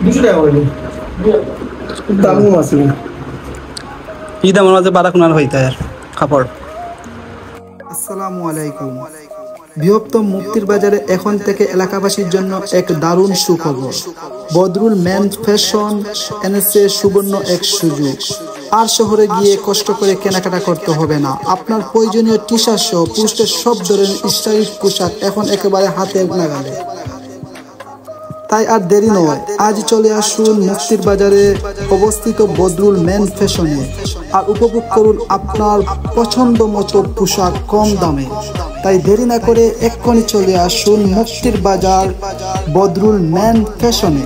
200 টাকা করে দাম কম আছে কি দামের মাঝে বারাকুনার হইতে আর কাপড়। আসসালামু আলাইকুম। বৃহত্তম মুক্তির বাজারে এখন থেকে এলাকাবাসীর জন্য এক দারুণ সুখবর। বদরুল মেন্স ফ্যাশন এনেছে সুবর্ণ এক সুযোগ। আর শহরে গিয়ে কষ্ট করে কেনাকাটা করতে হবে না। আপনার প্রয়োজনীয় টি শার্ট সহ পুরুষদের সব ধরনের স্টাইলিশ পোশাক এখন একেবারে হাতের নাগালে। তাই আর দেরি নয়, আজ চলে আসুন মুক্তির বাজারে অবস্থিত বদরুল মেন্স ফ্যাশনে আর উপভোগ করুন আপনার পছন্দ মতো পোশাক কম দামে। তাই দেরি না করে এক্ষুনি চলে আসুন মুক্তির বাজার বদরুল মেন্স ফ্যাশনে।